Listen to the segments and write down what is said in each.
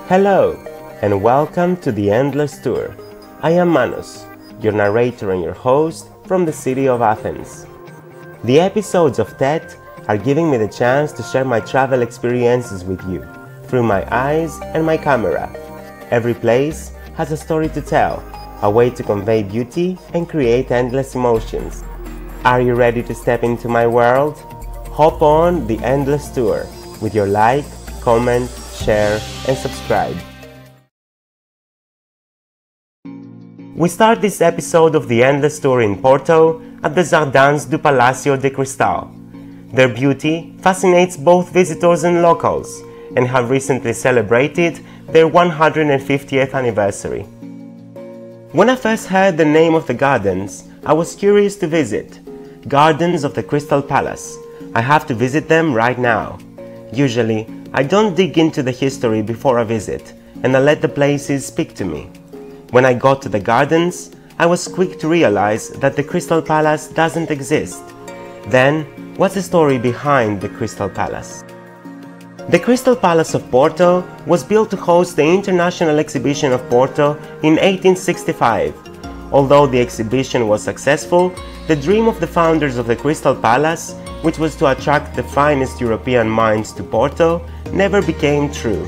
Hello, and welcome to the Endless Tour. I am Manos, your narrator and your host from the city of Athens. The episodes of TET are giving me the chance to share my travel experiences with you, through my eyes and my camera. Every place has a story to tell, a way to convey beauty and create endless emotions. Are you ready to step into my world? Hop on the Endless Tour with your like, comment, share and subscribe. We start this episode of the Endless Tour in Porto at the Jardins du Palácio de Cristal. Their beauty fascinates both visitors and locals and have recently celebrated their 150th anniversary. When I first heard the name of the gardens, I was curious to visit. Gardens of the Crystal Palace. I have to visit them right now. Usually, I don't dig into the history before I visit, and I let the places speak to me. When I got to the gardens, I was quick to realize that the Crystal Palace doesn't exist. Then, what's the story behind the Crystal Palace? The Crystal Palace of Porto was built to host the International Exhibition of Porto in 1865. Although the exhibition was successful, the dream of the founders of the Crystal Palace, which was to attract the finest European minds to Porto, never became true.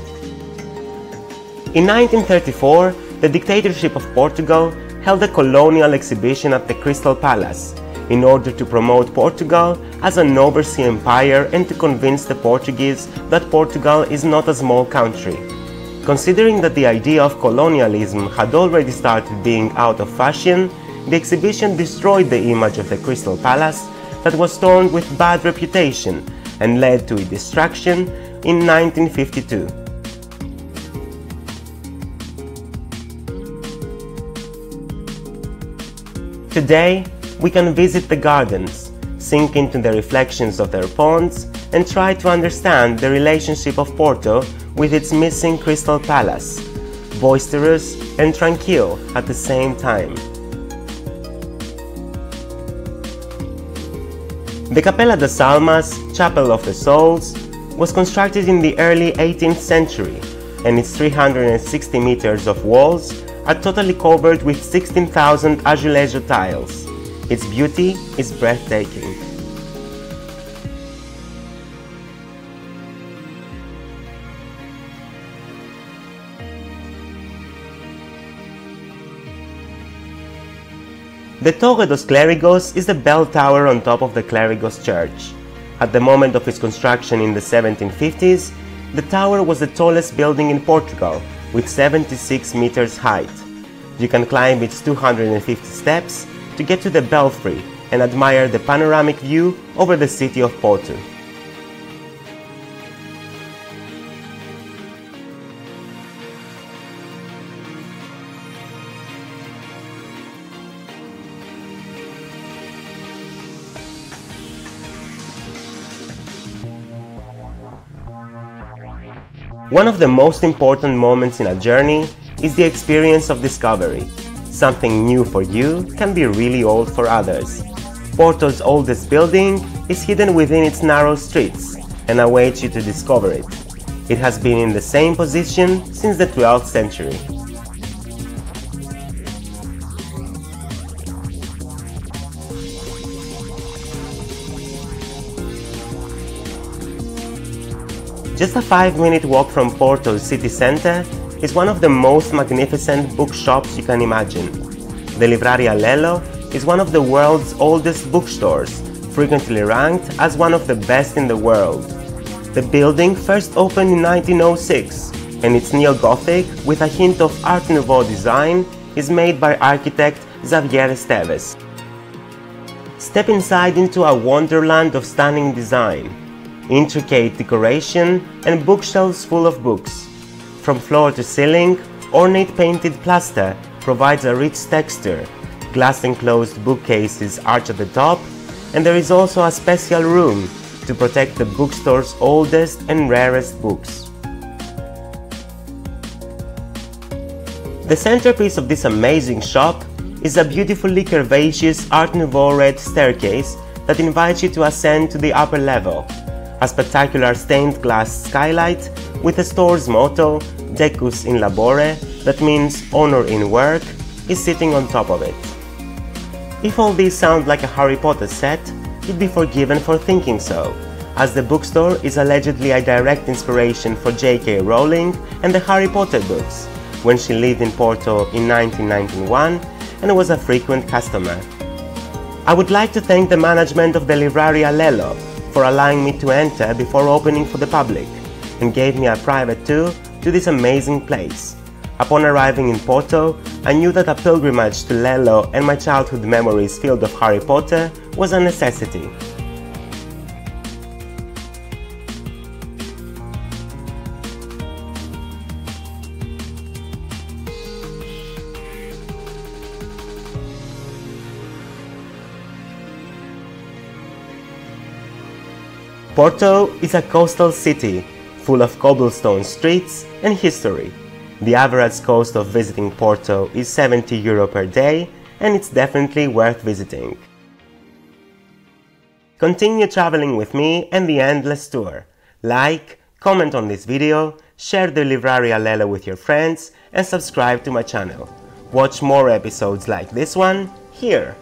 In 1934, the dictatorship of Portugal held a colonial exhibition at the Crystal Palace in order to promote Portugal as an overseas empire and to convince the Portuguese that Portugal is not a small country. Considering that the idea of colonialism had already started being out of fashion, the exhibition destroyed the image of the Crystal Palace that was torn with bad reputation and led to its destruction in 1952. Today, we can visit the gardens, sink into the reflections of their ponds, and try to understand the relationship of Porto with its missing Crystal Palace, boisterous and tranquil at the same time. The Capela das Almas, Chapel of the Souls, was constructed in the early 18th century, and its 360 meters of walls are totally covered with 16,000 azulejo tiles. Its beauty is breathtaking. The Torre dos Clerigos is the bell tower on top of the Clerigos church. At the moment of its construction in the 1750s, the tower was the tallest building in Portugal, with 76 meters height. You can climb its 250 steps to get to the belfry and admire the panoramic view over the city of Porto. One of the most important moments in a journey is the experience of discovery. Something new for you can be really old for others. Porto's oldest building is hidden within its narrow streets and awaits you to discover it. It has been in the same position since the 12th century. Just a 5-minute walk from Porto's city center is one of the most magnificent bookshops you can imagine. The Livraria Lello is one of the world's oldest bookstores, frequently ranked as one of the best in the world. The building first opened in 1906, and its neo-Gothic, with a hint of Art Nouveau design, is made by architect Xavier Esteves. Step inside into a wonderland of stunning design, intricate decoration and bookshelves full of books. From floor to ceiling, ornate painted plaster provides a rich texture, glass-enclosed bookcases arch at the top, and there is also a special room to protect the bookstore's oldest and rarest books. The centerpiece of this amazing shop is a beautifully curvaceous Art Nouveau red staircase that invites you to ascend to the upper level. A spectacular stained glass skylight with the store's motto, Decus in Labore, that means honor in work, is sitting on top of it. If all these sound like a Harry Potter set, you'd be forgiven for thinking so, as the bookstore is allegedly a direct inspiration for J.K. Rowling and the Harry Potter books, when she lived in Porto in 1991 and was a frequent customer. I would like to thank the management of the Livraria Lello for allowing me to enter before opening for the public, and gave me a private tour to this amazing place. Upon arriving in Porto, I knew that a pilgrimage to Lello and my childhood memories filled of Harry Potter was a necessity. Porto is a coastal city, full of cobblestone streets and history. The average cost of visiting Porto is €70 per day, and it's definitely worth visiting. Continue traveling with me and the Endless Tour. Like, comment on this video, share the Livraria Lello with your friends, and subscribe to my channel. Watch more episodes like this one here.